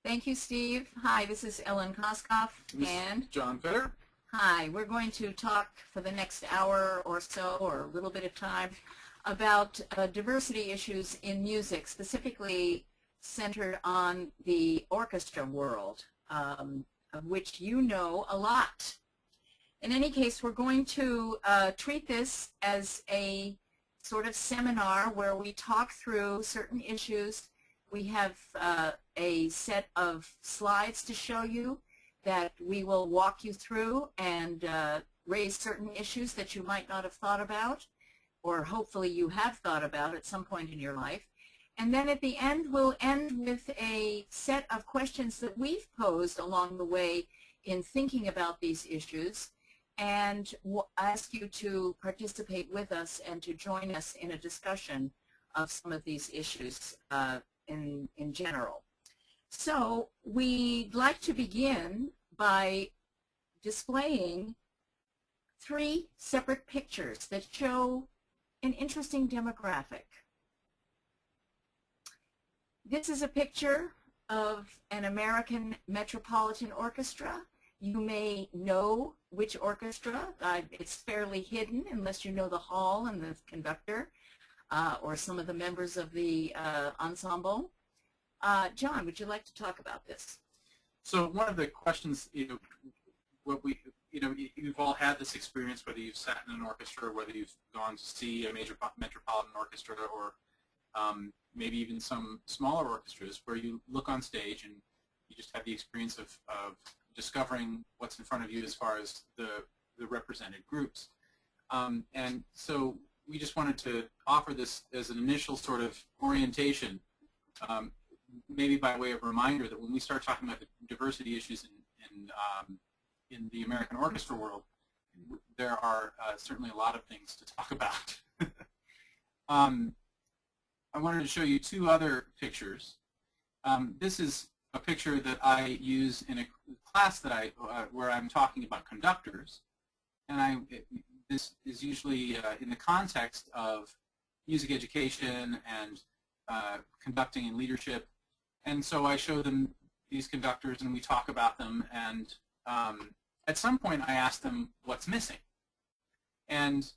Thank you, Steve. Hi, this is Ellen Koskoff, This and John Fetter. hi. We're going to talk for the next hour or so, or a little bit of time, about diversity issues in music, specifically centered on the orchestra world, of which you know a lot. In any case, we're going to treat this as a sort of seminar where we talk through certain issues. We have a set of slides to show you that we will walk you through and raise certain issues that you might not have thought about, or hopefully you have thought about at some point in your life. And then at the end, we'll end with a set of questions that we've posed along the way in thinking about these issues, and we'll ask you to participate with us and to join us in a discussion of some of these issues in general. So we'd like to begin by displaying three separate pictures that show an interesting demographic. This is a picture of an American Metropolitan Orchestra. You may know which orchestra. It's fairly hidden unless you know the hall and the conductor or some of the members of the ensemble. John, would you like to talk about this? So one of the questions, you've all had this experience, whether you've sat in an orchestra, whether you've gone to see a major metropolitan orchestra, or maybe even some smaller orchestras where you look on stage and you just have the experience of discovering what's in front of you as far as the represented groups. And so we just wanted to offer this as an initial sort of orientation, maybe by way of reminder that when we start talking about the diversity issues in the American orchestra world, there are certainly a lot of things to talk about. I wanted to show you two other pictures. This is a picture that I use in a class that where I'm talking about conductors, and this is usually in the context of music education and conducting and leadership. And so I show them these conductors and we talk about them, and at some point I ask them what's missing. And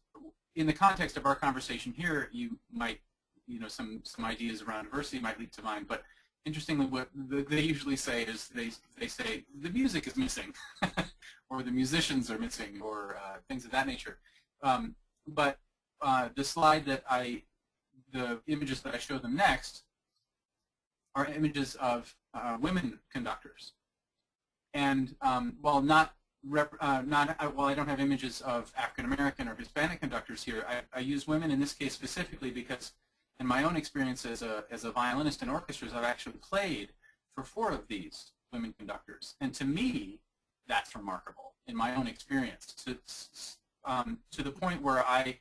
in the context of our conversation here, you might, some ideas around diversity might lead to mind, but interestingly what they usually say is they say the music is missing or the musicians are missing, or things of that nature. But the slide that the images that I show them next are images of women conductors. And while I don't have images of African American or Hispanic conductors here, I use women in this case specifically because in my own experience as a violinist in orchestras, I've actually played for 4 of these women conductors. And to me, that's remarkable in my own experience, to the point where I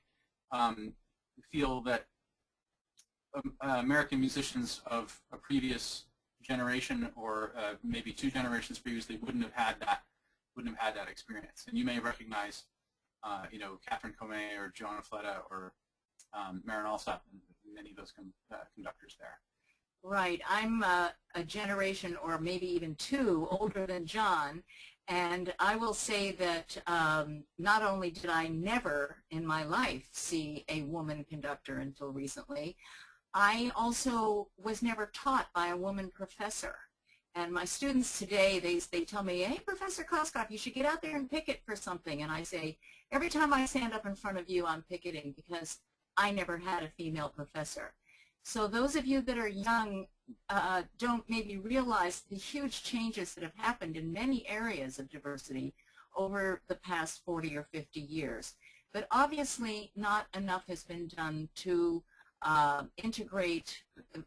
feel that American musicians of a previous generation, or maybe 2 generations previously, wouldn't have had that experience. And you may recognize, Catherine Comey or Joanna Fletta or Marin Alsop, and many of those conductors there. Right. I'm a generation, or maybe even 2, older than John, and I will say that not only did I never in my life see a woman conductor until recently, I also was never taught by a woman professor. And my students today, they tell me, hey, Professor Koskoff, you should get out there and picket for something. And I say, every time I stand up in front of you, I'm picketing, because I never had a female professor. So those of you that are young don't maybe realize the huge changes that have happened in many areas of diversity over the past 40 or 50 years. But obviously not enough has been done to integrate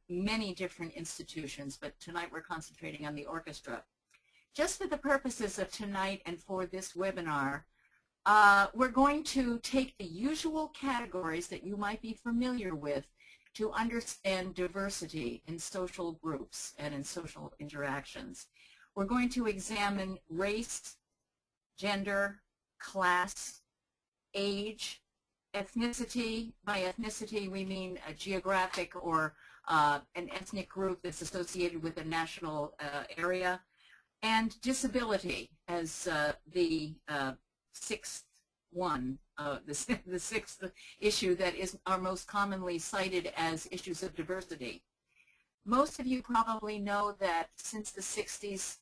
many different institutions, but tonight we're concentrating on the orchestra. Just for the purposes of tonight and for this webinar, we're going to take the usual categories that you might be familiar with to understand diversity in social groups and in social interactions. We're going to examine race, gender, class, age, ethnicity. By ethnicity we mean a geographic or an ethnic group that's associated with a national area, and disability as the sixth one, the sixth issue that is are most commonly cited as issues of diversity. Most of you probably know that since the 60s,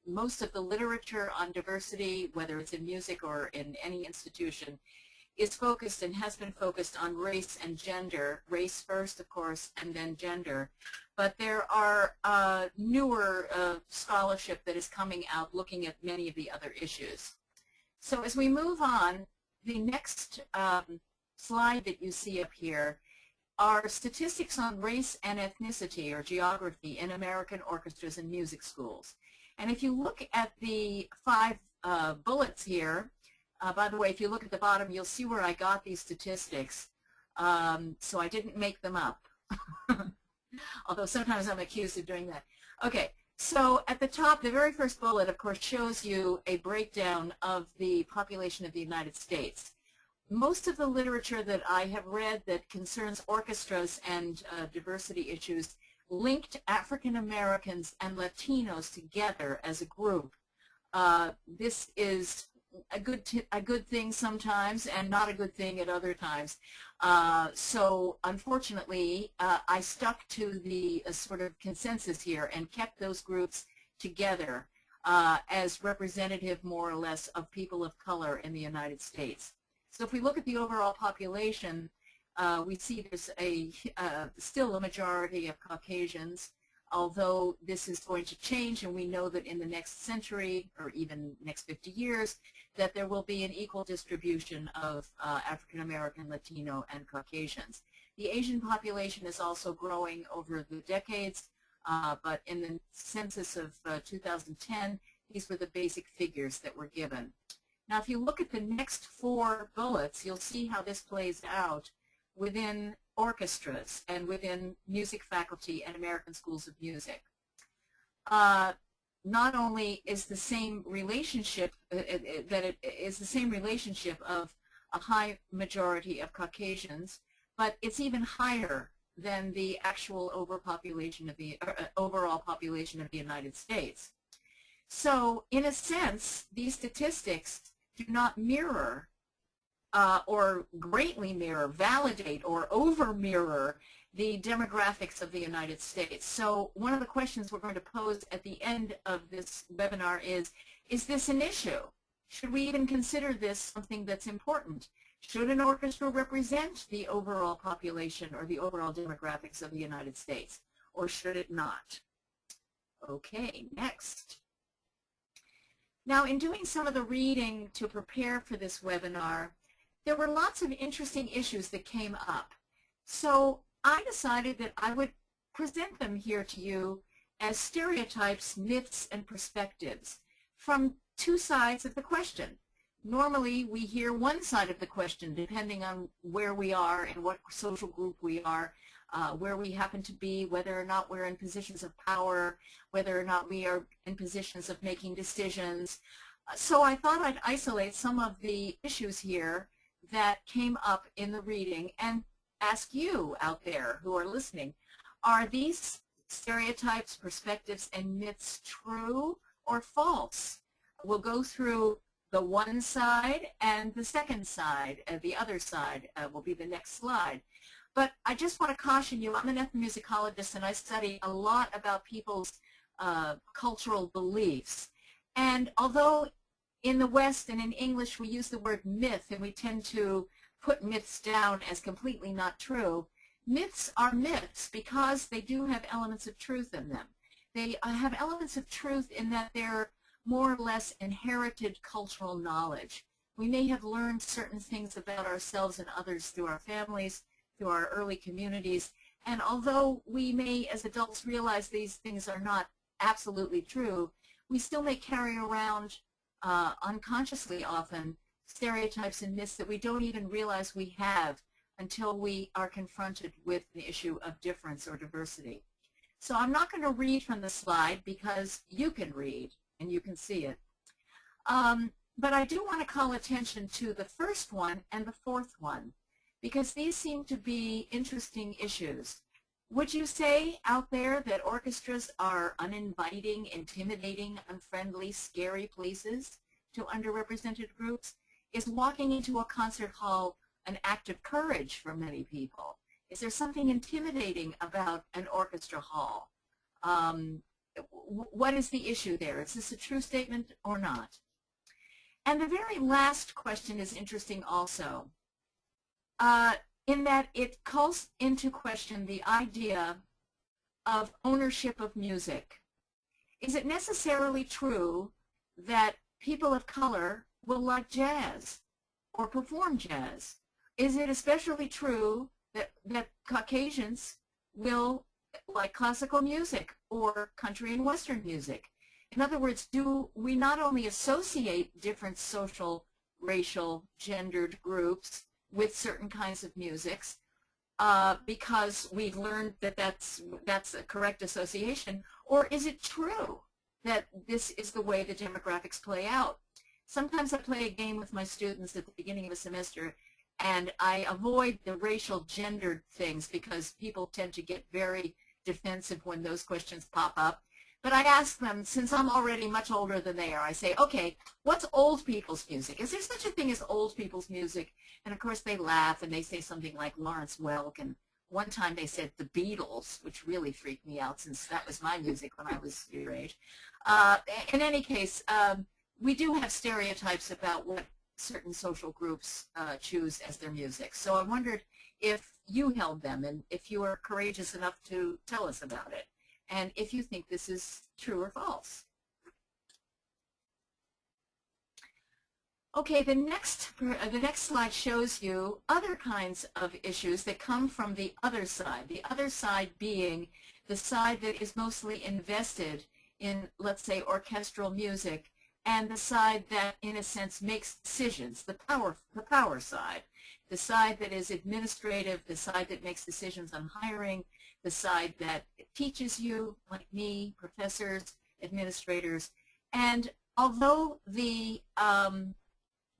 most of the literature on diversity, whether it's in music or in any institution, is focused and has been focused on race and gender. Race first, of course, and then gender. But there are newer scholarship that is coming out looking at many of the other issues. So as we move on, the next slide that you see up here are statistics on race and ethnicity or geography in American orchestras and music schools. And if you look at the 5 bullets here, by the way, if you look at the bottom, you'll see where I got these statistics. So I didn't make them up, although sometimes I'm accused of doing that. Okay, so at the top, the very first bullet, of course, shows you a breakdown of the population of the United States. Most of the literature that I have read that concerns orchestras and diversity issues linked African Americans and Latinos together as a group. This is a good thing sometimes and not a good thing at other times. So unfortunately, I stuck to the sort of consensus here and kept those groups together as representative, more or less, of people of color in the United States. So if we look at the overall population, we see there's still a majority of Caucasians, although this is going to change, and we know that in the next century, or even next 50 years, that there will be an equal distribution of African American, Latino, and Caucasians. The Asian population is also growing over the decades, but in the census of 2010, these were the basic figures that were given. Now, if you look at the next 4 bullets, you'll see how this plays out within orchestras and within music faculty and American schools of music. Not only is the same relationship that it is the same relationship of a high majority of Caucasians, but it's even higher than the actual overpopulation of the overall population of the United States. So, in a sense, these statistics do not mirror or greatly mirror, validate, or over-mirror the demographics of the United States. So one of the questions we're going to pose at the end of this webinar is this an issue? Should we even consider this something that's important? Should an orchestra represent the overall population or the overall demographics of the United States, or should it not? Okay, next. Now, in doing some of the reading to prepare for this webinar, there were lots of interesting issues that came up. So I decided that I would present them here to you as stereotypes, myths, and perspectives from 2 sides of the question. Normally, we hear one side of the question, depending on where we are and what social group we are, where we happen to be, whether or not we're in positions of power, whether or not we are in positions of making decisions. So I thought I'd isolate some of the issues here that came up in the reading and ask you out there who are listening, are these stereotypes, perspectives, and myths true or false? We'll go through the one side and the second side, the other side will be the next slide. But I just want to caution you, I'm an ethnomusicologist and I study a lot about people's cultural beliefs. And although in the West and in English we use the word myth and we tend to put myths down as completely not true, myths are myths because they do have elements of truth in them. They have elements of truth in that they're more or less inherited cultural knowledge. We may have learned certain things about ourselves and others through our families, through our early communities, and although we may as adults realize these things are not absolutely true, we still may carry around unconsciously often stereotypes and myths that we don't even realize we have until we are confronted with the issue of difference or diversity. So I'm not going to read from the slide because you can read and you can see it. But I do want to call attention to the first one and the fourth one because these seem to be interesting issues. Would you say out there that orchestras are uninviting, intimidating, unfriendly, scary places to underrepresented groups? Is walking into a concert hall an act of courage for many people? Is there something intimidating about an orchestra hall? What is the issue there? Is this a true statement or not? And the very last question is interesting also, in that it calls into question the idea of ownership of music. Is it necessarily true that people of color will like jazz or perform jazz? Is it especially true that Caucasians will like classical music or country and Western music? In other words, do we not only associate different social, racial, gendered groups with certain kinds of musics because we've learned that that's a correct association, or is it true that this is the way the demographics play out? Sometimes I play a game with my students at the beginning of a semester, and I avoid the racial gendered things because people tend to get very defensive when those questions pop up. But I ask them, since I'm already much older than they are, I say, okay, what's old people's music? Is there such a thing as old people's music? And of course they laugh and they say something like Lawrence Welk, and one time they said the Beatles, which really freaked me out since that was my music when I was your age. In any case, we do have stereotypes about what certain social groups choose as their music. So I wondered if you held them and if you were courageous enough to tell us about it, and if you think this is true or false. Okay, the next slide shows you other kinds of issues that come from the other side being the side that is mostly invested in, let's say, orchestral music, and the side that, in a sense, makes decisions, the power side, the side that is administrative, the side that makes decisions on hiring, the side that teaches you, like me, professors, administrators. And although the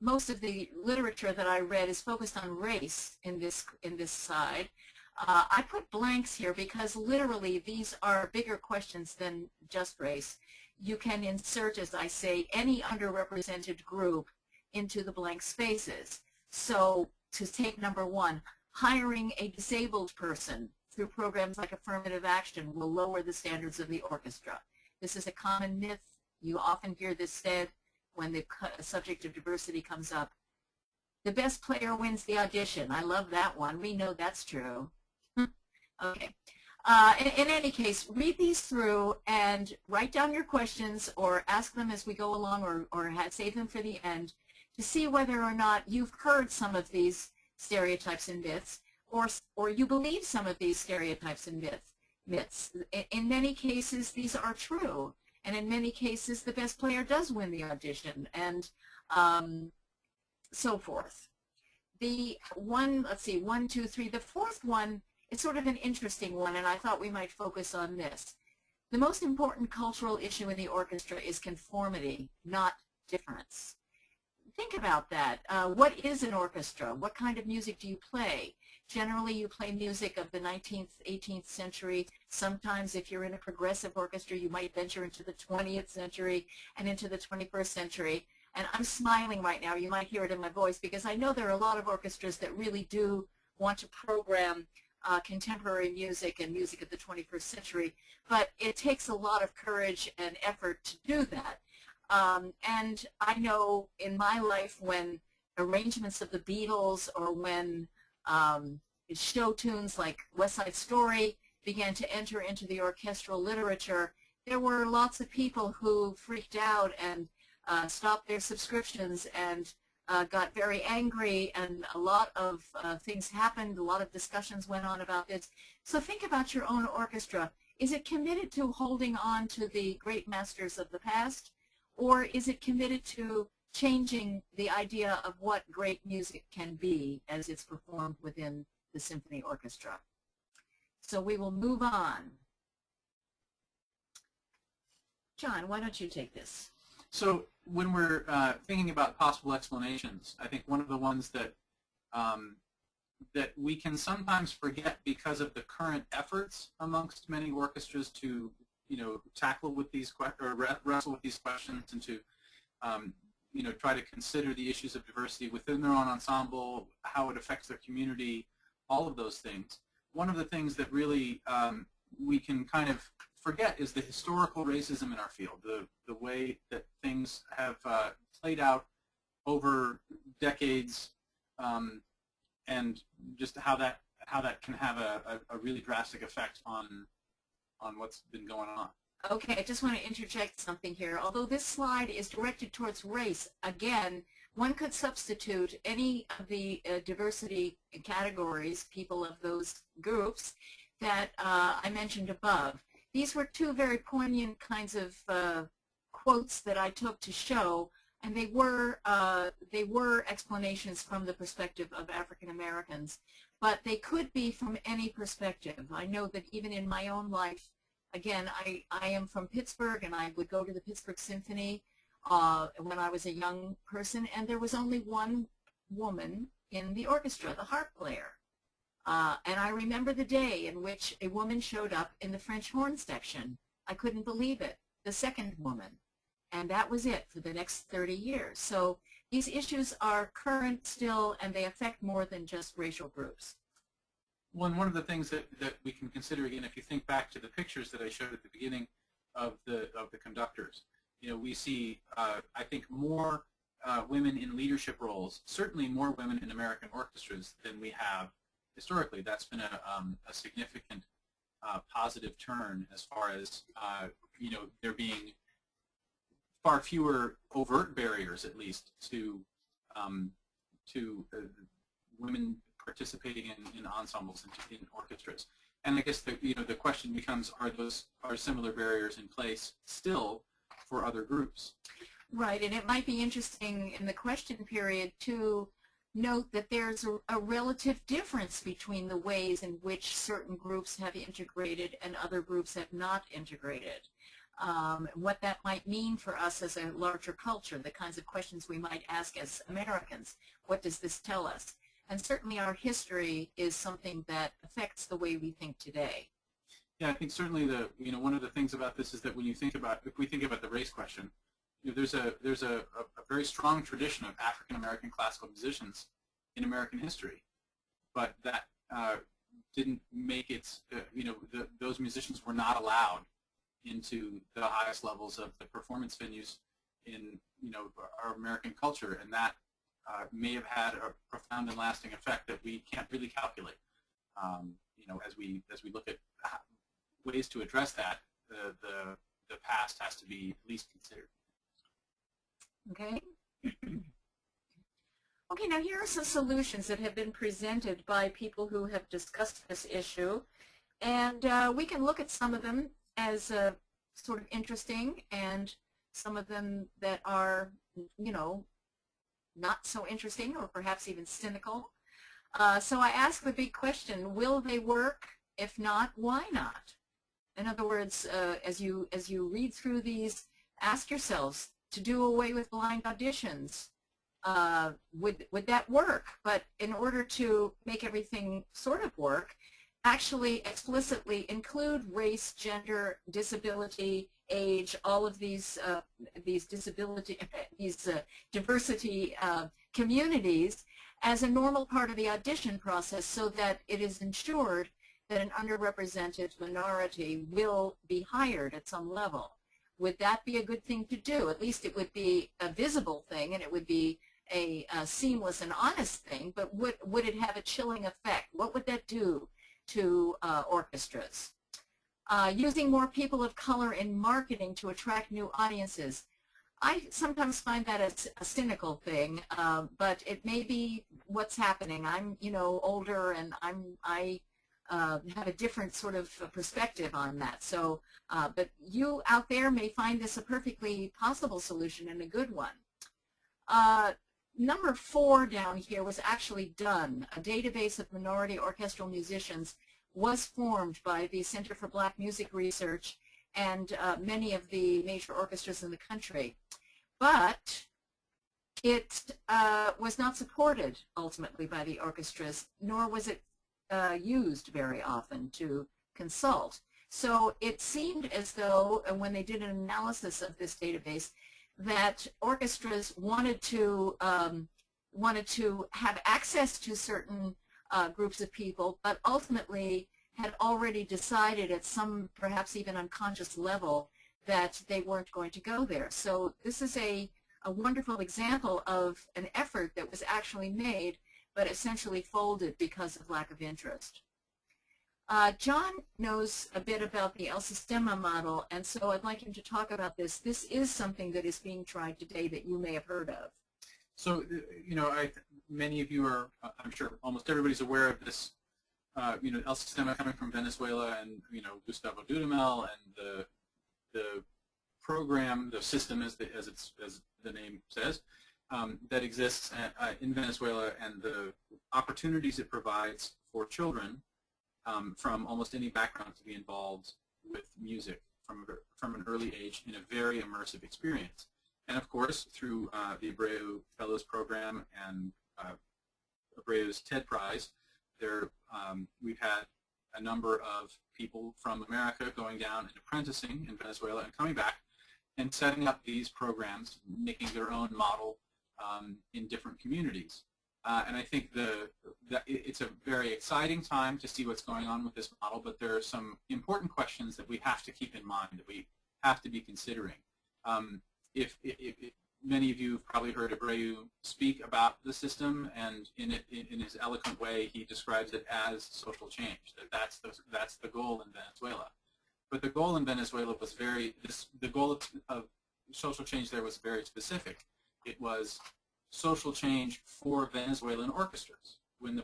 most of the literature that I read is focused on race in this side, I put blanks here because literally these are bigger questions than just race. You can insert, as I say, any underrepresented group into the blank spaces. So to take number one, hiring a disabled person through programs like affirmative action will lower the standards of the orchestra. This is a common myth. You often hear this said when the subject of diversity comes up. The best player wins the audition. I love that one. We know that's true. Okay. In any case, read these through and write down your questions or ask them as we go along, or save them for the end to see whether or not you've heard some of these stereotypes and myths, or you believe some of these stereotypes and myths. In many cases, these are true, and in many cases, the best player does win the audition, and so forth. Let's see, 1, 2, 3. The fourth one is sort of an interesting one, and I thought we might focus on this. The most important cultural issue in the orchestra is conformity, not difference. Think about that. What is an orchestra? What kind of music do you play? Generally, you play music of the 19th, 18th century. Sometimes, if you're in a progressive orchestra, you might venture into the 20th century and into the 21st century. And I'm smiling right now. You might hear it in my voice because I know there are a lot of orchestras that really do want to program contemporary music and music of the 21st century, but it takes a lot of courage and effort to do that. And I know in my life when arrangements of the Beatles or when show tunes like West Side Story began to enter into the orchestral literature, there were lots of people who freaked out and stopped their subscriptions and got very angry, and a lot of things happened, a lot of discussions went on about this. So think about your own orchestra. Is it committed to holding on to the great masters of the past, or is it committed to changing the idea of what great music can be as it's performed within the symphony orchestra? So we will move on. John, why don't you take this? So when we're thinking about possible explanations, I think one of the ones that that we can sometimes forget because of the current efforts amongst many orchestras to, tackle with these or wrestle with these questions and to, try to consider the issues of diversity within their own ensemble, how it affects their community, all of those things. One of the things that really we can kind of forget is the historical racism in our field, the way that things have played out over decades, and just how that can have a really drastic effect on what's been going on. Okay, I just want to interject something here. Although this slide is directed towards race, again, one could substitute any of the diversity categories, people of those groups that I mentioned above. These were two very poignant kinds of quotes that I took to show, and they were explanations from the perspective of African Americans, but they could be from any perspective. I know that even in my own life, again, I am from Pittsburgh, and I would go to the Pittsburgh Symphony when I was a young person, and there was only one woman in the orchestra, the harp player. And I remember the day in which a woman showed up in the French horn section. I couldn't believe it, the second woman. And that was it for the next 30 years. So these issues are current still, and they affect more than just racial groups. One of the things that we can consider, again, if you think back to the pictures that I showed at the beginning of the conductors, we see, I think, more women in leadership roles, certainly more women in American orchestras than we have historically. That's been a significant positive turn as far as, there being far fewer overt barriers, at least, to women participating in ensembles and in orchestras. And I guess the question becomes, are similar barriers in place still for other groups? Right, and it might be interesting in the question period to note that there's a relative difference between the ways in which certain groups have integrated and other groups have not integrated. What that might mean for us as a larger culture, the kinds of questions we might ask as Americans. What does this tell us? And certainly our history is something that affects the way we think today. Yeah, I think certainly one of the things about this is that when you think about, if we think about the race question, there's a very strong tradition of African American classical musicians in American history, but that didn't make it, those musicians were not allowed into the highest levels of the performance venues in our American culture, and that may have had a profound and lasting effect that we can't really calculate. As we look at ways to address that, the past has to be at least considered. Okay. Okay, now here are some solutions that have been presented by people who have discussed this issue, and we can look at some of them as sort of interesting, and some of them that are, not so interesting, or perhaps even cynical. So I ask the big question: will they work? If not, why not? In other words, as you read through these, ask yourselves, to do away with blind auditions, would that work? But in order to make everything sort of work, actually explicitly include race, gender, disability, age, all of these diversity communities as a normal part of the audition process, so that it is ensured that an underrepresented minority will be hired at some level. Would that be a good thing to do? At least it would be a visible thing, and it would be a seamless and honest thing, but would it have a chilling effect? What would that do to orchestras? Using more people of color in marketing to attract new audiences. I sometimes find that a cynical thing, but it may be what's happening. I'm, older, and I have a different sort of perspective on that. So, but you out there may find this a perfectly possible solution and a good one. Number 4 down here was actually done. A database of minority orchestral musicians was formed by the Center for Black Music Research and many of the major orchestras in the country. But it was not supported ultimately by the orchestras, nor was it used very often to consult. So it seemed as though, when they did an analysis of this database, that orchestras wanted to have access to certain groups of people, but ultimately had already decided at some perhaps even unconscious level that they weren't going to go there. So this is a wonderful example of an effort that was actually made but essentially folded because of lack of interest. John knows a bit about the El Sistema model, and so I'd like him to talk about this. This is something that is being tried today that you may have heard of. So, many of you are, I'm sure almost everybody's aware of this, El Sistema coming from Venezuela, and, Gustavo Dudamel, and the program, the system, as the name says, that exists in Venezuela, and the opportunities it provides for children from almost any background to be involved with music from an early age in a very immersive experience. And of course, through the Abreu Fellows Program and Abreu's TED Prize, we've had a number of people from America going down and apprenticing in Venezuela and coming back and setting up these programs, making their own model in different communities. And I think it's a very exciting time to see what's going on with this model, but there are some important questions that we have to keep in mind, that we have to be considering. If many of you have probably heard Abreu speak about the system, and in his eloquent way, he describes it as social change. That's the goal in Venezuela. But the goal in Venezuela was the goal of social change there was very specific. It was social change for Venezuelan orchestras. When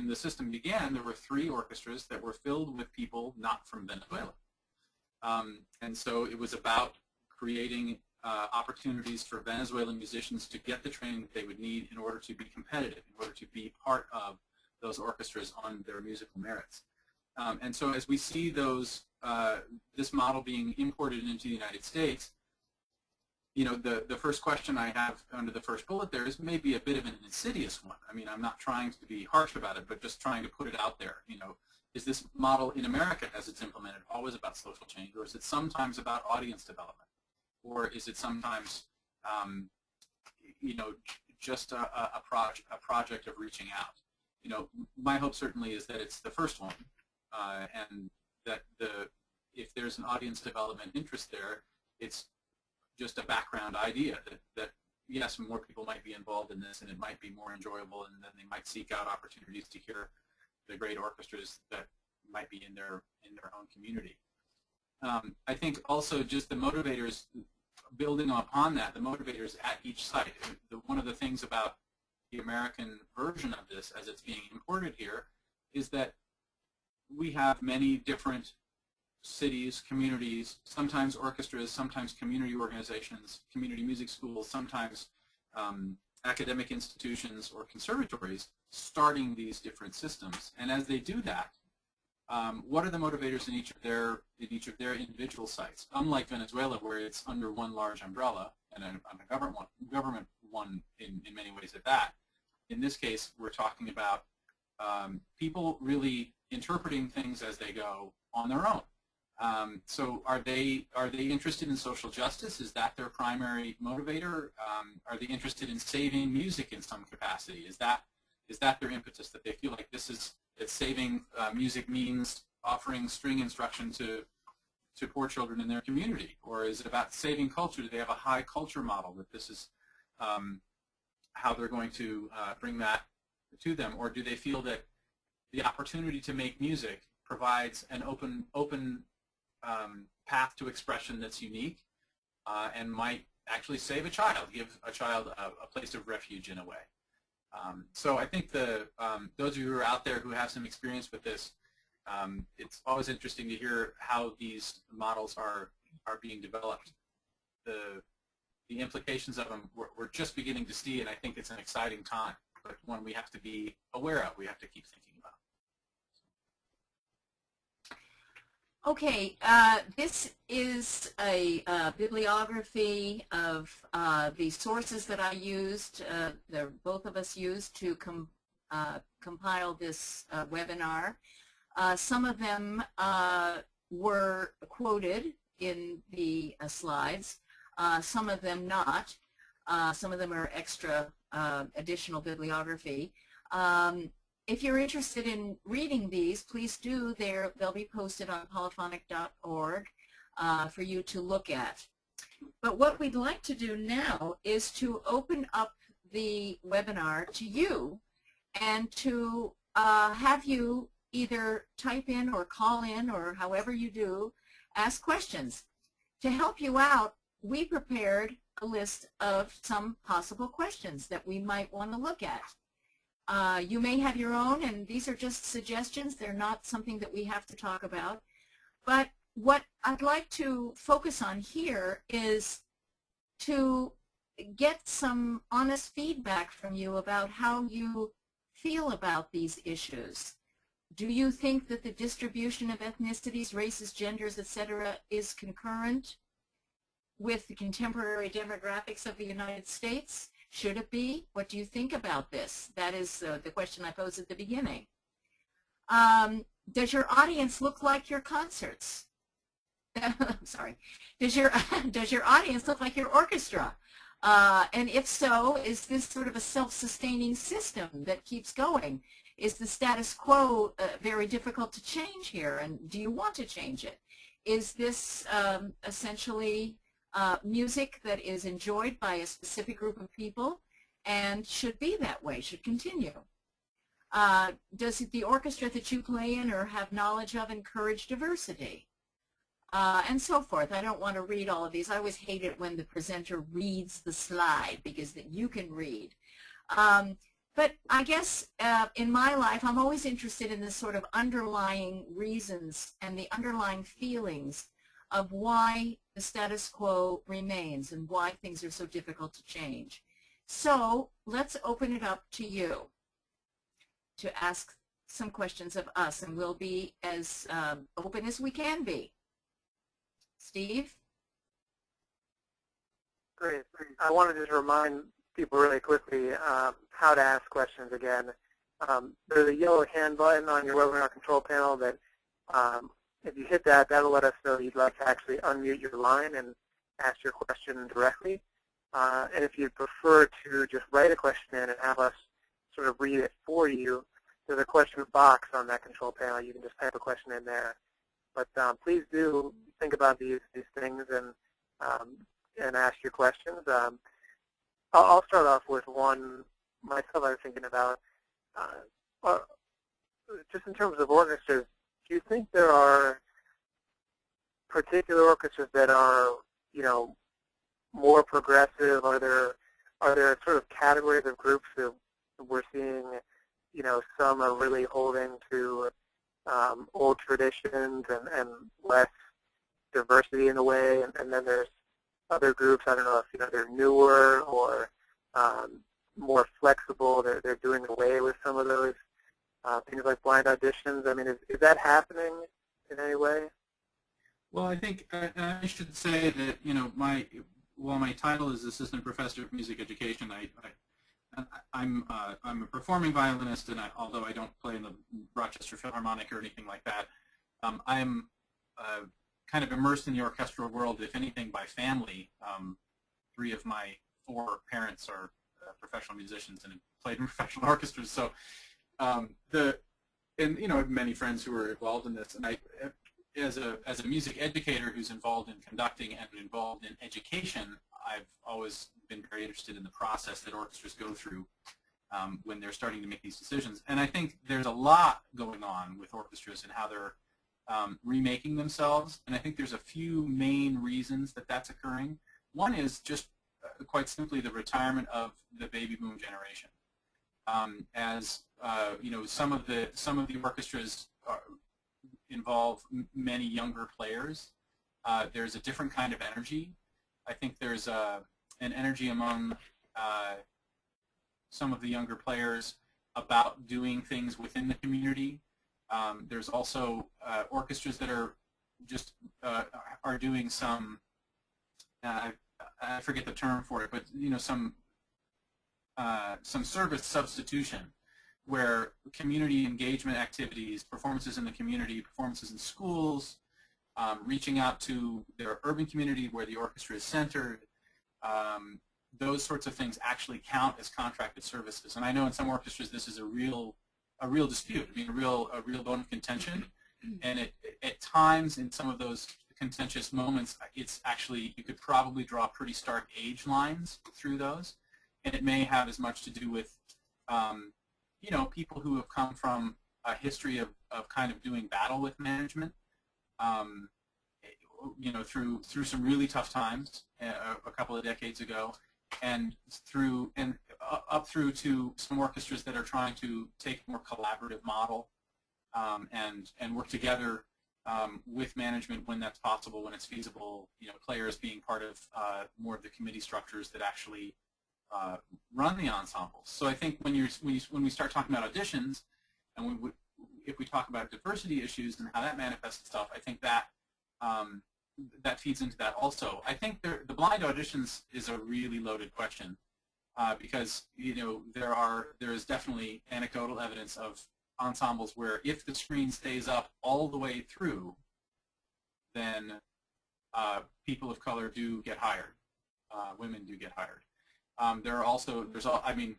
the system began, there were 3 orchestras that were filled with people not from Venezuela. And so it was about creating opportunities for Venezuelan musicians to get the training that they would need in order to be competitive, in order to be part of those orchestras on their musical merits. And so as we see this model being imported into the United States, the first question I have under the first bullet there is maybe a bit of an insidious one. I mean, I'm not trying to be harsh about it, but just trying to put it out there. Is this model in America, as it's implemented, always about social change, or is it sometimes about audience development? Or is it sometimes, just a project of reaching out? My hope certainly is that it's the first one, and that if there's an audience development interest there, it's just a background idea that yes, more people might be involved in this, and it might be more enjoyable, and then they might seek out opportunities to hear the great orchestras that might be in their own community. I think also just the motivators, building upon that, the motivators at each site. One of the things about the American version of this, as it's being imported here, is that we have many different cities, communities, sometimes orchestras, sometimes community organizations, community music schools, sometimes academic institutions or conservatories starting these different systems. And as they do that, what are the motivators in each of their individual sites? Unlike Venezuela, where it's under one large umbrella, and a government one in many ways at that. In this case, we're talking about people really interpreting things as they go on their own. So are they interested in social justice? Is that their primary motivator? Are they interested in saving music in some capacity? Is that their impetus, that they feel like that saving music means offering string instruction to poor children in their community? Or is it about saving culture? Do they have a high culture model that this is how they're going to bring that to them? Or do they feel that the opportunity to make music provides an open path to expression that's unique and might actually save a child, give a child a place of refuge in a way? So I think those of you who are out there who have some experience with this, it's always interesting to hear how these models are being developed. The implications of them we're just beginning to see, and I think it's an exciting time, but one we have to be aware of, we have to keep thinking about. Okay, this is a bibliography of the sources that I used, both of us used to compile this webinar. Some of them were quoted in the slides, some of them not. Some of them are extra additional bibliography. If you're interested in reading these, please do. They'll be posted on polyphonic.org for you to look at. But what we'd like to do now is to open up the webinar to you and to have you either type in or call in, or however you do, ask questions. To help you out, we prepared a list of some possible questions that we might want to look at. You may have your own, and these are just suggestions. They're not something that we have to talk about. But what I'd like to focus on here is to get some honest feedback from you about how you feel about these issues. Do you think that the distribution of ethnicities, races, genders, etc. is concurrent with the contemporary demographics of the United States? Should it be? What do you think about this? That is the question I posed at the beginning. Does your audience look like your concerts? Sorry. Does your audience look like your orchestra? And if so, is this sort of a self-sustaining system that keeps going? Is the status quo very difficult to change here? And do you want to change it? Is this essentially music that is enjoyed by a specific group of people and should be that way, should continue? Does the orchestra that you play in or have knowledge of encourage diversity? And so forth. I don't want to read all of these. I always hate it when the presenter reads the slide because that you can read. But I guess in my life, I'm always interested in the sort of underlying reasons and the underlying feelings of why the status quo remains and why things are so difficult to change. So let's open it up to you to ask some questions of us, and we'll be as open as we can be. Steve? Great. I wanted to just remind people really quickly how to ask questions again. There's a yellow hand button on your webinar control panel that if you hit that, that'll let us know you'd like to actually unmute your line and ask your question directly. And if you'd prefer to just write a question in and have us sort of read it for you, there's a question box on that control panel. You can just type a question in there. But please do think about these things and ask your questions. I'll start off with one myself I was thinking about. Just in terms of orchestras, do you think there are particular orchestras that are, more progressive? Are there sort of categories of groups that we're seeing, some are really holding to old traditions and less diversity in a way, and then there's other groups, I don't know if they're newer or more flexible, they're doing away with some of those things like blind auditions. I mean, is that happening in any way? Well, I think I should say that while my title is Assistant Professor of Music Education, I'm a performing violinist, and although I don't play in the Rochester Philharmonic or anything like that, I'm kind of immersed in the orchestral world, if anything, by family. 3 of my 4 parents are professional musicians and have played in professional orchestras. So, many friends who are involved in this, and I, as a music educator who's involved in conducting and involved in education, I've always been very interested in the process that orchestras go through when they're starting to make these decisions. And I think there's a lot going on with orchestras and how they're remaking themselves. And I think there's a few main reasons that that's occurring. One is just quite simply the retirement of the baby boom generation. Some of the orchestras involve many younger players. There's a different kind of energy. I think there's an energy among some of the younger players about doing things within the community. There's also orchestras that are just are doing some, I forget the term for it, but some service substitution, where community engagement activities, performances in the community, performances in schools, reaching out to their urban community where the orchestra is centered, those sorts of things actually count as contracted services. And I know in some orchestras this is a real dispute. I mean, a real bone of contention. And at times in some of those contentious moments, it's actually, you could probably draw pretty stark age lines through those. And it may have as much to do with, people who have come from a history of kind of doing battle with management, through some really tough times a couple of decades ago, and up through to some orchestras that are trying to take a more collaborative model and work together with management when that's possible, when it's feasible. Players being part of more of the committee structures that actually run the ensembles. So I think when we start talking about auditions, and if we talk about diversity issues and how that manifests itself, I think that that feeds into that also. I think the blind auditions is a really loaded question because there is definitely anecdotal evidence of ensembles where if the screen stays up all the way through, then people of color do get hired. Women do get hired. I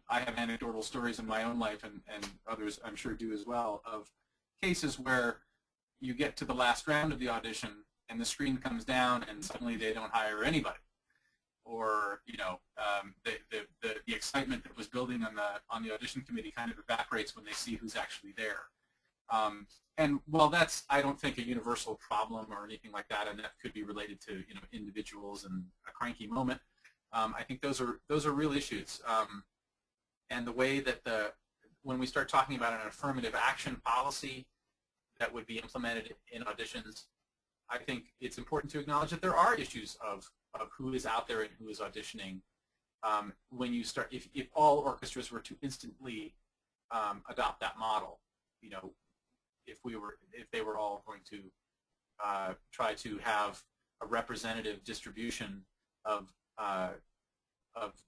have anecdotal stories in my own life, and others I'm sure do as well, of cases where you get to the last round of the audition and the screen comes down and suddenly they don't hire anybody, or the excitement that was building on the audition committee kind of evaporates when they see who's actually there. And while that's, I don't think, a universal problem or anything like that, and that could be related to individuals and a cranky moment, I think those are real issues. And the way that when we start talking about an affirmative action policy that would be implemented in auditions, I think it's important to acknowledge that there are issues of who is out there and who is auditioning. When you start, if all orchestras were to instantly adopt that model, if they were all going to try to have a representative distribution of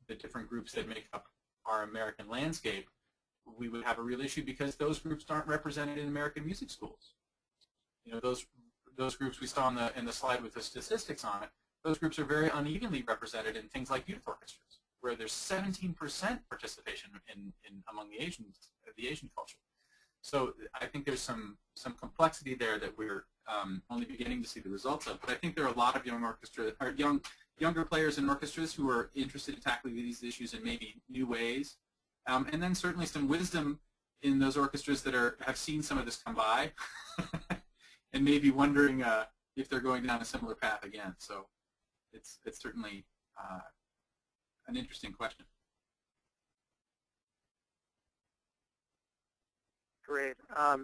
the different groups that make up our American landscape, we would have a real issue because those groups aren't represented in American music schools. Those groups we saw in the slide with the statistics on it, those groups are very unevenly represented in things like youth orchestras, where there's 17% participation among the Asian culture. So I think there's some complexity there that we're only beginning to see the results of. But I think there are a lot of younger players in orchestras who are interested in tackling these issues in maybe new ways, and then certainly some wisdom in those orchestras that have seen some of this come by, and maybe wondering if they're going down a similar path again. So it's certainly an interesting question. Great. I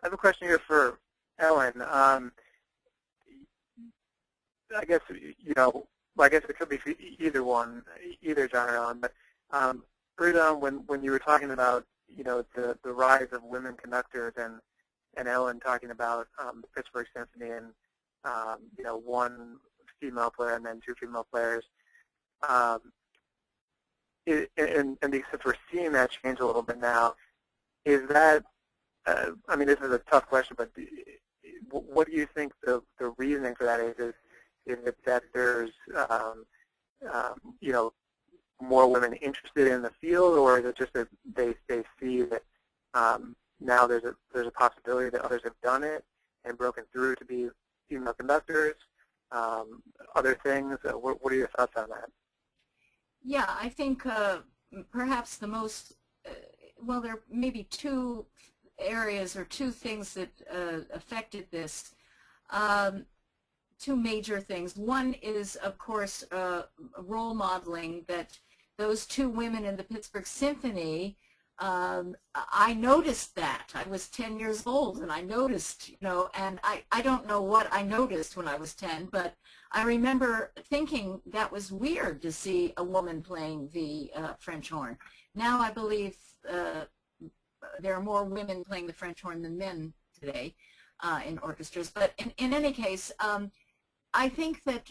have a question here for Ellen. I guess I guess it could be for either John or Ellen. But early on, when you were talking about the rise of women conductors, and Ellen talking about the Pittsburgh Symphony and one female player and then two female players, and since we're seeing that change a little bit now, is that, I mean, this is a tough question, but what do you think the reasoning for that is? Is it that there's, more women interested in the field, or is it just that they see that now there's a possibility that others have done it and broken through to be female conductors? Other things? What are your thoughts on that? Yeah, I think perhaps the most well, there may be two areas or two things that affected this, two major things. One is, of course, role modeling, that those two women in the Pittsburgh Symphony, I noticed that. I was 10 years old, and I noticed, and I don't know what I noticed when I was 10, but I remember thinking that was weird to see a woman playing the French horn. Now I believe there are more women playing the French horn than men today. in orchestras. But in any case, I think that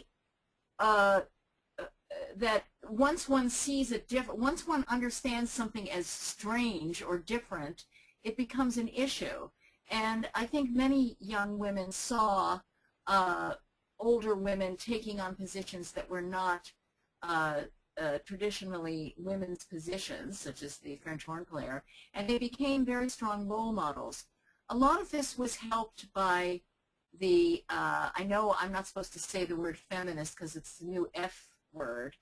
that once one sees a once one understands something as strange or different, it becomes an issue. And I think many young women saw older women taking on positions that were not traditionally women's positions, such as the French horn player, and they became very strong role models. A lot of this was helped by the, I know I'm not supposed to say the word feminist because it's the new F word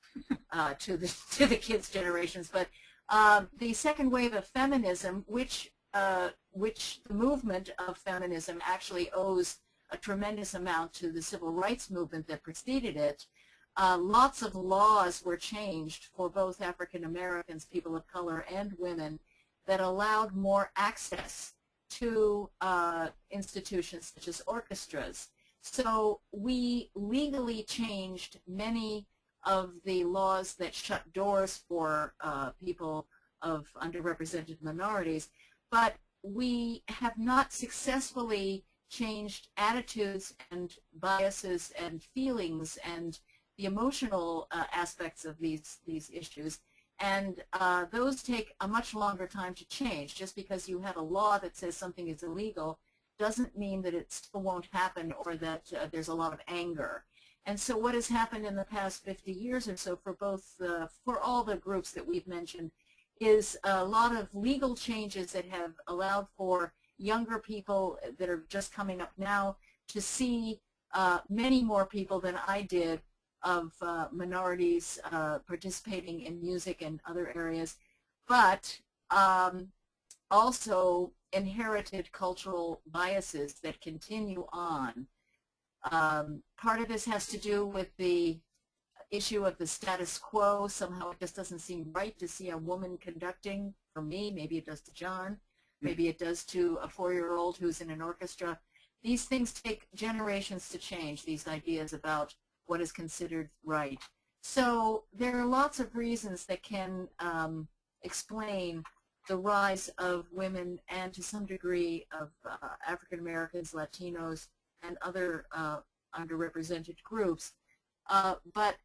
to the kids' generations, but the second wave of feminism, which the movement of feminism actually owes a tremendous amount to the civil rights movement that preceded it. Lots of laws were changed for both African Americans, people of color, and women that allowed more access to institutions such as orchestras. So we legally changed many of the laws that shut doors for people of underrepresented minorities, but we have not successfully changed attitudes and biases and feelings and the emotional aspects of these issues. And those take a much longer time to change. Just because you have a law that says something is illegal doesn't mean that it still won't happen or that there's a lot of anger. And so what has happened in the past 50 years or so for both, for all the groups that we've mentioned, is a lot of legal changes that have allowed for younger people that are just coming up now to see many more people than I did of minorities participating in music and other areas, but also inherited cultural biases that continue on. Part of this has to do with the issue of the status quo. Somehow it just doesn't seem right to see a woman conducting. For me, maybe it does to John, maybe it does to a 4-year-old who's in an orchestra. These things take generations to change, these ideas about what is considered right. So there are lots of reasons that can explain the rise of women and to some degree of African Americans, Latinos, and other underrepresented groups. But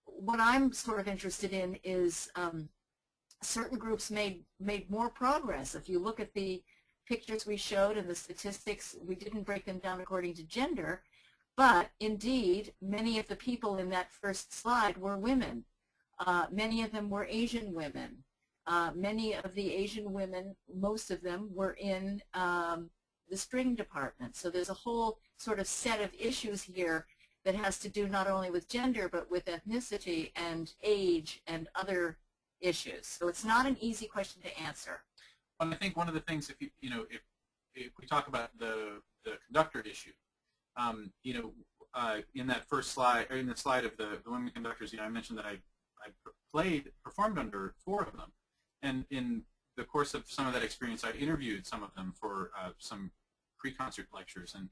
what I'm sort of interested in is certain groups made more progress. If you look at the pictures we showed and the statistics, we didn't break them down according to gender, but indeed, many of the people in that first slide were women. Many of them were Asian women. Many of the Asian women, most of them, were in the string department. So there's a whole sort of set of issues here that has to do not only with gender, but with ethnicity and age and other issues. So it's not an easy question to answer. Well, I think one of the things, if we talk about the conductor issue, in that first slide, or in the slide of the women conductors, I mentioned that I performed under 4 of them, and in the course of some of that experience, I interviewed some of them for some pre-concert lectures, and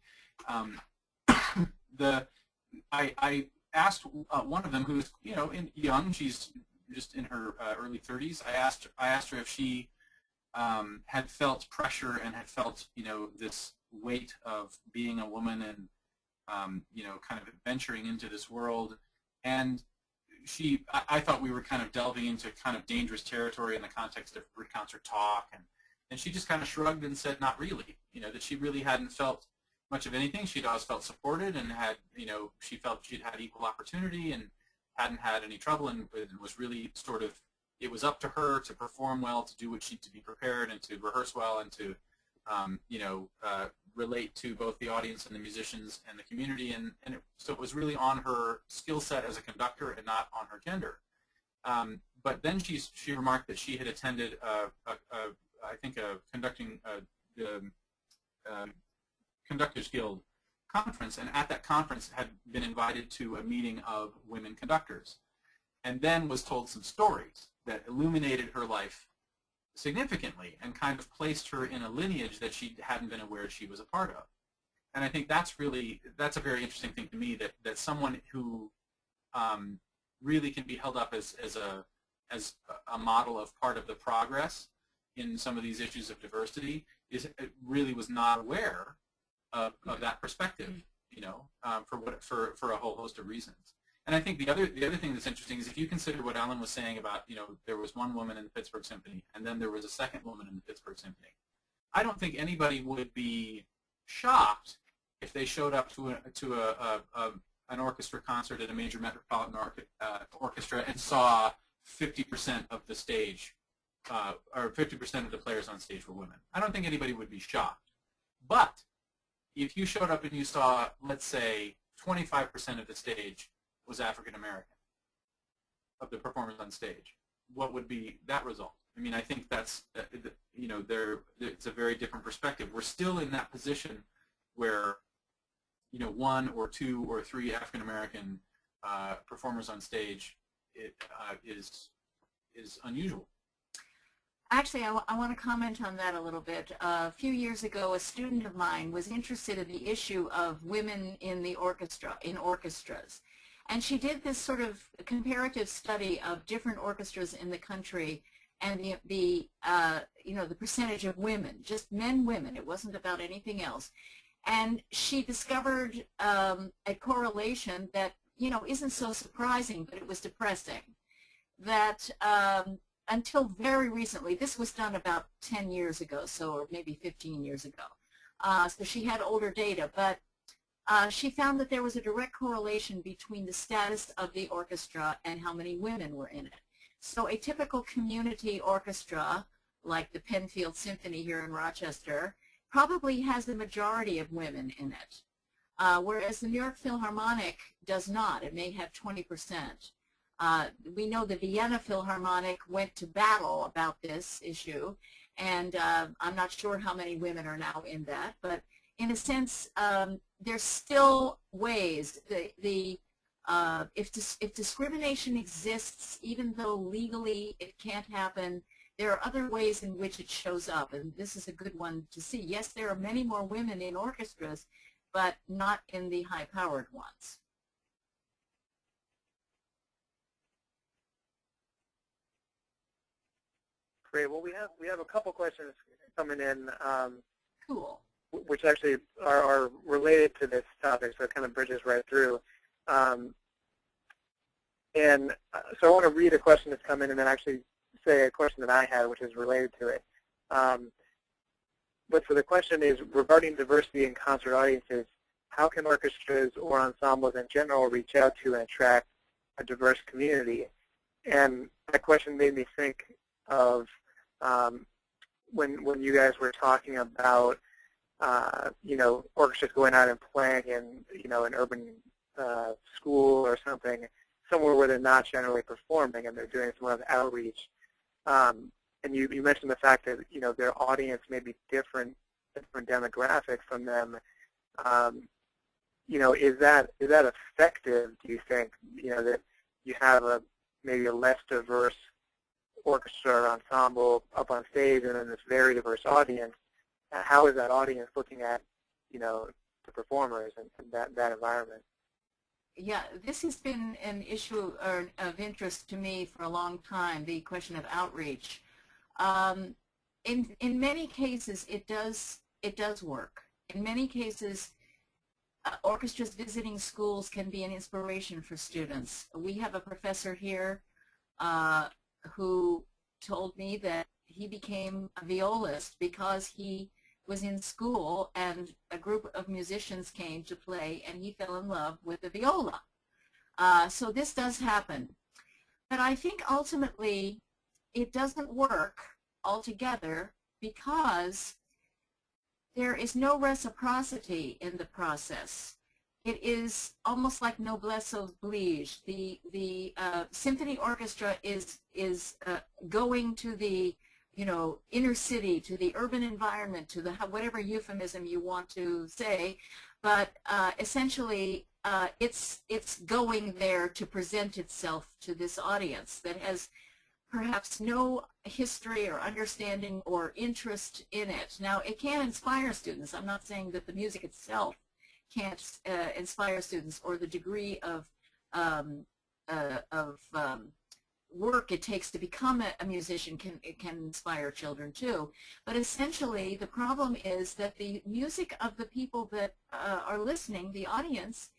I asked one of them, who's young, she's just in her early 30s. I asked her if she had felt pressure and had felt this weight of being a woman and kind of venturing into this world, and I thought we were kind of delving into kind of dangerous territory in the context of pre-concert talk, and she just kind of shrugged and said not really, that she really hadn't felt much of anything. She'd always felt supported and had, she felt she'd had equal opportunity and hadn't had any trouble, and was really sort of, it was up to her to perform well, to do what she, to be prepared and to rehearse well and to relate to both the audience and the musicians and the community, so it was really on her skill set as a conductor and not on her gender. But then she remarked that she had attended I think a Conductors Guild conference, and at that conference had been invited to a meeting of women conductors, and then was told some stories that illuminated her life significantly and kind of placed her in a lineage that she hadn't been aware she was a part of. And I think that's a very interesting thing to me, that someone who really can be held up as a model of part of the progress in some of these issues of diversity really was not aware of that perspective, you know, for a whole host of reasons. And I think the other thing that's interesting is if you consider what Alan was saying about, you know, there was one woman in the Pittsburgh Symphony and then there was a second woman in the Pittsburgh Symphony. I don't think anybody would be shocked if they showed up to an orchestra concert at a major metropolitan orchestra and saw 50% of the stage, or 50% of the players on stage were women. I don't think anybody would be shocked. But if you showed up and you saw, let's say, 25% of the stage was African American, of the performers on stage, what would be that result? I mean, I think that's, you know, it's a very different perspective. We're still in that position where, you know, 1 or 2 or 3 African American performers on stage is unusual. Actually, I want to comment on that a little bit. A few years ago, a student of mine was interested in the issue of women in the orchestra, in orchestras. And she did this sort of comparative study of different orchestras in the country and the you know, the percentage of women, just men, women. It wasn't about anything else. And she discovered a correlation that, you know, isn't so surprising, but it was depressing. That until very recently, this was done about 10 years ago, so, or maybe 15 years ago. So she had older data, but she found that there was a direct correlation between the status of the orchestra and how many women were in it. So a typical community orchestra, like the Penfield Symphony here in Rochester, probably has the majority of women in it, whereas the New York Philharmonic does not. It may have 20%. We know the Vienna Philharmonic went to battle about this issue, and I'm not sure how many women are now in that, but in a sense, there's still ways. If discrimination exists, even though legally it can't happen, there are other ways in which it shows up, and this is a good one to see. Yes, there are many more women in orchestras, but not in the high-powered ones. Great. Well, we have a couple questions coming in. Cool. Which actually are related to this topic, so it kind of bridges right through. And so I want to read a question that's come in and then actually say a question that I had, which is related to it. But so the question is, regarding diversity in concert audiences, how can orchestras or ensembles in general reach out to and attract a diverse community? And that question made me think of when you guys were talking about you know, orchestras going out and playing in, you know, an urban school or something, somewhere where they're not generally performing and they're doing some kind of outreach. And you mentioned the fact that, you know, their audience may be different demographic from them. You know, is that effective, do you think, you know, that you have maybe a less diverse orchestra or ensemble up on stage and then this very diverse audience? How is that audience looking at, you know, the performers and that environment? Yeah, this has been an issue of interest to me for a long time, the question of outreach. In many cases, it does work. In many cases, orchestras visiting schools can be an inspiration for students. We have a professor here who told me that he became a violist because he was in school and a group of musicians came to play and he fell in love with the viola. So this does happen. But I think ultimately it doesn't work altogether because there is no reciprocity in the process. It is almost like noblesse oblige. The symphony orchestra is going to the, you know, inner city, to the urban environment, to the whatever euphemism you want to say, but essentially it's going there to present itself to this audience that has perhaps no history or understanding or interest in it. Now, it can inspire students. I'm not saying that the music itself can't inspire students or the degree of work it takes to become a musician can inspire children too. But essentially, the problem is that the music of the people that are listening, the audience,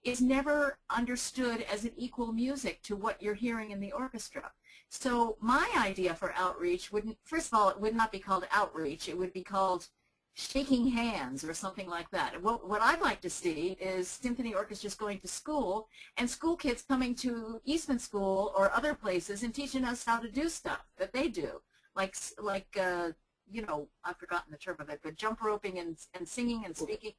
is never understood as an equal music to what you're hearing in the orchestra. So my idea for outreach wouldn't, first of all, it would not be called outreach. It would be called shaking hands or something like that. What I'd like to see is symphony orchestras going to school and school kids coming to Eastman School or other places and teaching us how to do stuff that they do, like you know, I've forgotten the term of it, but jump roping and singing and speaking.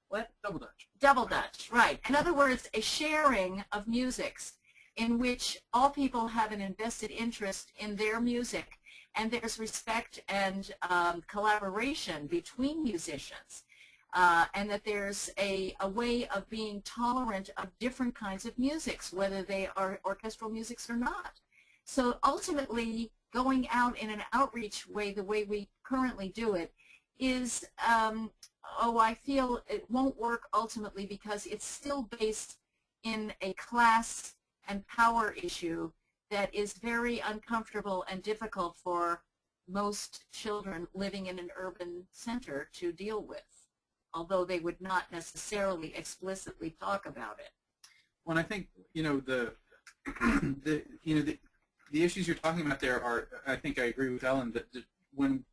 What? Double Dutch. Double Dutch, right. In other words, a sharing of musics in which all people have an invested interest in their music, and there's respect and collaboration between musicians, and that there's a way of being tolerant of different kinds of musics, whether they are orchestral musics or not. So ultimately, going out in an outreach way, the way we currently do it, is, I feel it won't work ultimately because it's still based in a class and power issue that is very uncomfortable and difficult for most children living in an urban center to deal with, although they would not necessarily explicitly talk about it. Well, I think, you know, the issues you're talking about there are, I think I agree with Ellen, that when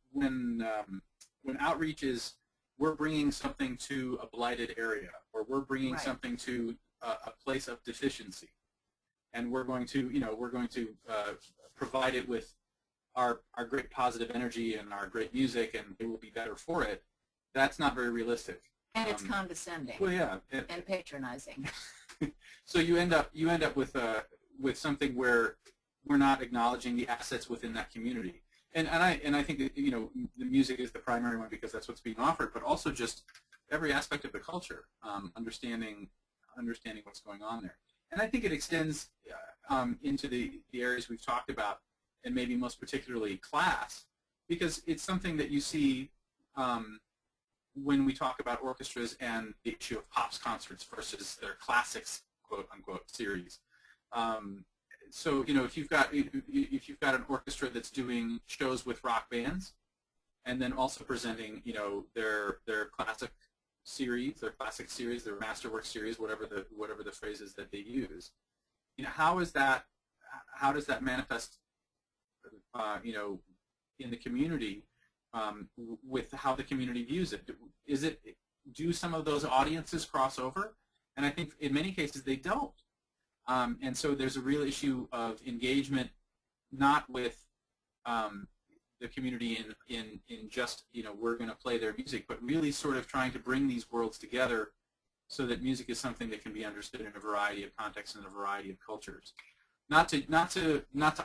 outreach is, we're bringing something to a blighted area, or we're bringing right. something to a place of deficiency, and we're going to, you know, provide it with our great positive energy and our great music, and it will be better for it. That's not very realistic. And it's condescending. Well, yeah, and patronizing. So you end up with something where we're not acknowledging the assets within that community. And I think that, you know, the music is the primary one because that's what's being offered, but also just every aspect of the culture, understanding what's going on there. And I think it extends into the areas we've talked about, and maybe most particularly class, because it's something that you see when we talk about orchestras and the issue of pops concerts versus their classics, quote unquote, series. So, you know, if you've got an orchestra that's doing shows with rock bands, and then also presenting, you know, their classic series, their masterwork series, whatever the phrases that they use, you know, how does that manifest, you know, in the community, with how the community views it? Do some of those audiences cross over? And I think in many cases they don't. And so there's a real issue of engagement, not with the community in just, you know, we're going to play their music, but really sort of trying to bring these worlds together so that music is something that can be understood in a variety of contexts and a variety of cultures. Not to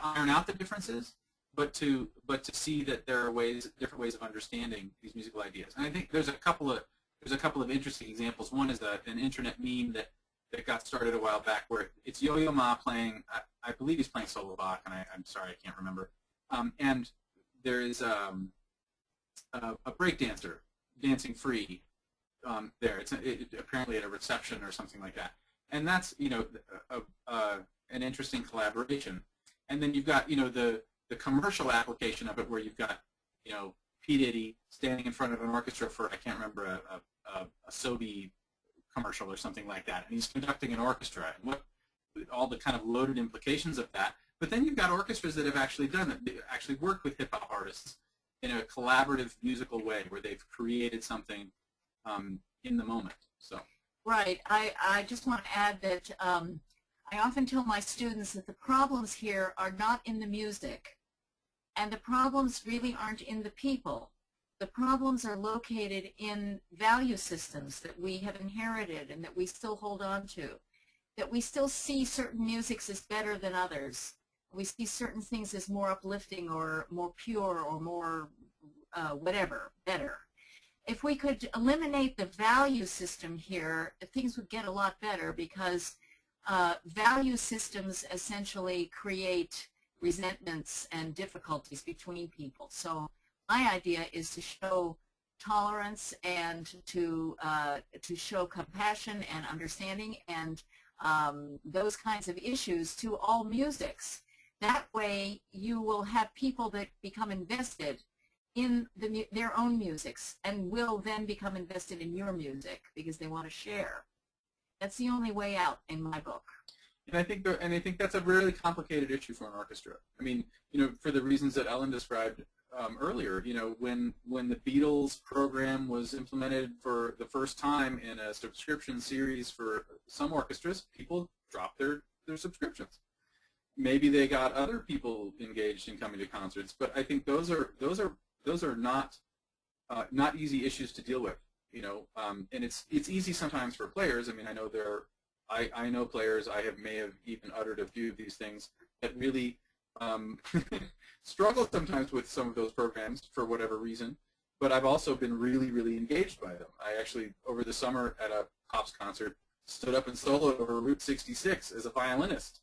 iron out the differences, but to see that there are different ways of understanding these musical ideas. And I think there's a couple of interesting examples. One is an internet meme that got started a while back, where it's Yo-Yo Ma playing, I believe he's playing solo Bach, and I'm sorry, I can't remember. And there is a breakdancer dancing free there. It's apparently at a reception or something like that. And that's, you know, an interesting collaboration. And then you've got, you know, the commercial application of it, where you've got, you know, P. Diddy standing in front of an orchestra for, I can't remember, a Sobe commercial or something like that, and he's conducting an orchestra, and what all the kind of loaded implications of that. But then you've got orchestras that have actually done it, actually worked with hip-hop artists in a collaborative musical way, where they've created something in the moment. So right. I just want to add that I often tell my students that the problems here are not in the music, and the problems really aren't in the people. The problems are located in value systems that we have inherited and that we still hold on to, that we still see certain musics as better than others. We see certain things as more uplifting or more pure or more whatever, better. If we could eliminate the value system here, things would get a lot better, because value systems essentially create resentments and difficulties between people. So my idea is to show tolerance and to show compassion and understanding and those kinds of issues to all musics, That way you will have people that become invested in their own musics and will then become invested in your music because they want to share. That's the only way out in my book. And I think that's a really complicated issue for an orchestra. I mean, for the reasons that Ellen described earlier, when the Beatles program was implemented for the first time in a subscription series for some orchestras, people dropped their subscriptions. Maybe they got other people engaged in coming to concerts, but I think those are not easy issues to deal with. And it's easy sometimes for players. I mean, I know players. I may have even uttered a few of these things that really struggle sometimes with some of those programs for whatever reason. But I've also been really, really engaged by them. I actually, over the summer at a Pops concert, stood up and soloed over Route 66 as a violinist,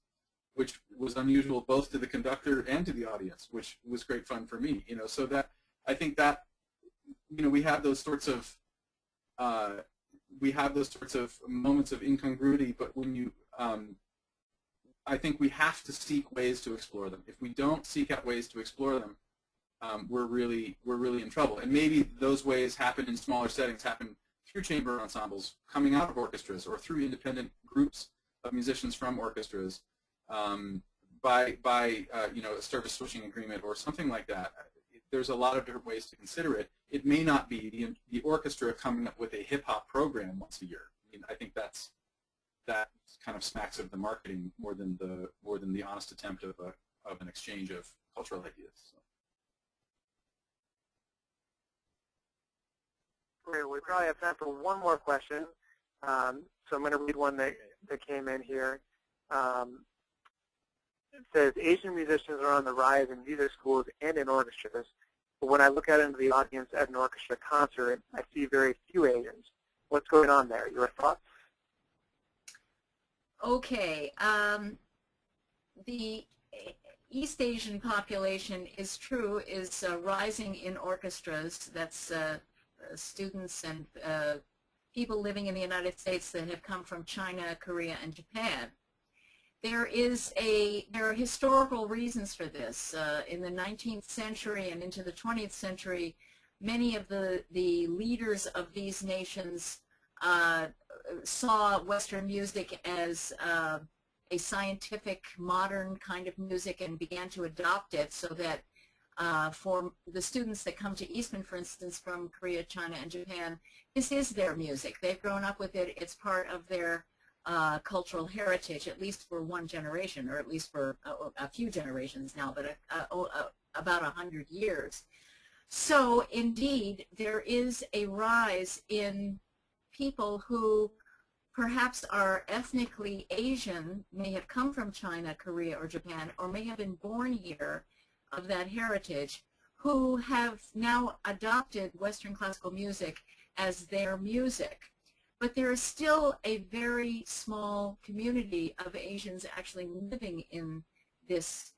which was unusual both to the conductor and to the audience, which was great fun for me. So that I think that we have those sorts of moments of incongruity, but when you I think we have to seek ways to explore them. If we don't seek out ways to explore them, we're really in trouble. And maybe those ways happen in smaller settings, happen through chamber ensembles coming out of orchestras, or through independent groups of musicians from orchestras, by a service switching agreement or something like that. There's a lot of different ways to consider it. It may not be the orchestra coming up with a hip-hop program once a year. I mean, I think that kind of smacks of the marketing more than the honest attempt of an exchange of cultural ideas. So. Great. We probably have time for one more question. So I'm going to read one that came in here. It says, Asian musicians are on the rise in music schools and in orchestras, but when I look out into the audience at an orchestra concert, I see very few Asians. What's going on there? Your thoughts? Okay. The East Asian population is rising in orchestras. That's students and people living in the United States that have come from China, Korea, and Japan. There are historical reasons for this. In the 19th century and into the 20th century, many of the leaders of these nations saw Western music as a scientific, modern kind of music and began to adopt it, so that for the students that come to Eastman, for instance, from Korea, China, and Japan, this is their music. They've grown up with it. It's part of their cultural heritage, at least for one generation, or at least for a few generations now, but about 100 years. So indeed, there is a rise in people who perhaps are ethnically Asian, may have come from China, Korea, or Japan, or may have been born here of that heritage, who have now adopted Western classical music as their music. But there is still a very small community of Asians actually living in this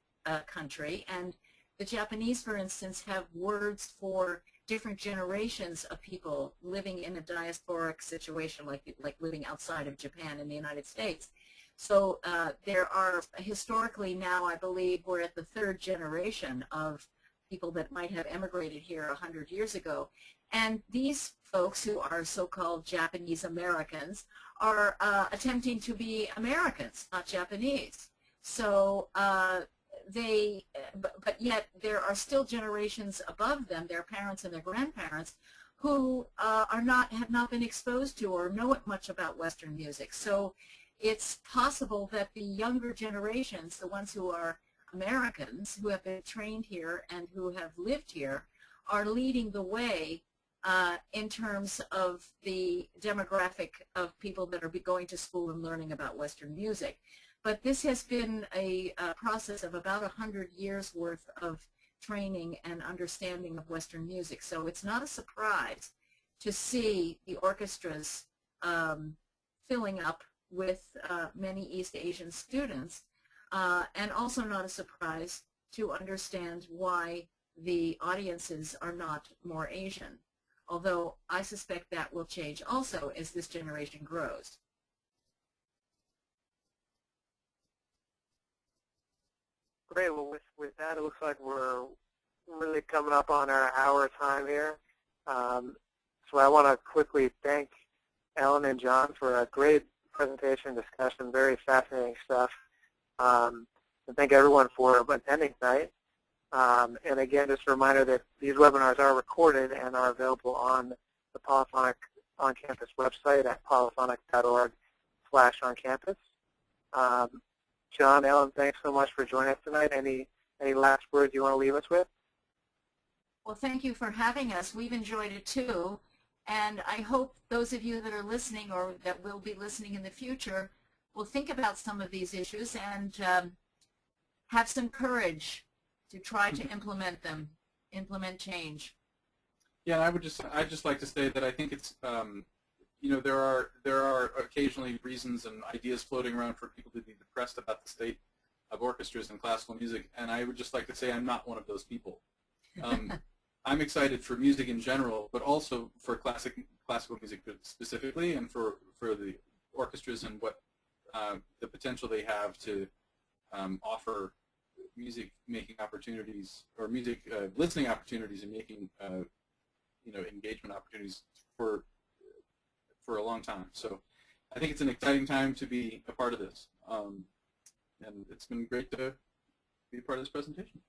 country. And the Japanese, for instance, have words for different generations of people living in a diasporic situation, like living outside of Japan in the United States. So there are historically now, I believe, we're at the third generation of people that might have emigrated here 100 years ago. And these folks who are so-called Japanese Americans are attempting to be Americans, not Japanese. So but yet there are still generations above them, their parents and their grandparents, who have not been exposed to or know much about Western music. So it's possible that the younger generations, the ones who are Americans, who have been trained here and who have lived here, are leading the way in terms of the demographic of people that are going to school and learning about Western music. But this has been a process of about 100 years worth of training and understanding of Western music. So it's not a surprise to see the orchestras filling up with many East Asian students, and also not a surprise to understand why the audiences are not more Asian, although I suspect that will change also as this generation grows. great. Well, with that, it looks like we're really coming up on our hour time here. So I want to quickly thank Ellen and John for a great presentation, discussion, very fascinating stuff. And thank everyone for attending tonight. And again, just a reminder that these webinars are recorded and are available on the Polyphonic OnCampus website at polyphonic.org/OnCampus. John, Ellen, thanks so much for joining us tonight. Any last words you want to leave us with? Well, thank you for having us. We've enjoyed it too. And I hope those of you that are listening or that will be listening in the future will think about some of these issues and have some courage to try to implement change. Yeah, and I'd just like to say that I think it's you know, there are occasionally reasons and ideas floating around for people to be depressed about the state of orchestras and classical music, and I would just like to say I'm not one of those people. I'm excited for music in general, but also for classical music specifically, and for the orchestras and what the potential they have to offer music making opportunities or music listening opportunities and making you know, engagement opportunities for a long time. So I think it's an exciting time to be a part of this, and it's been great to be a part of this presentation.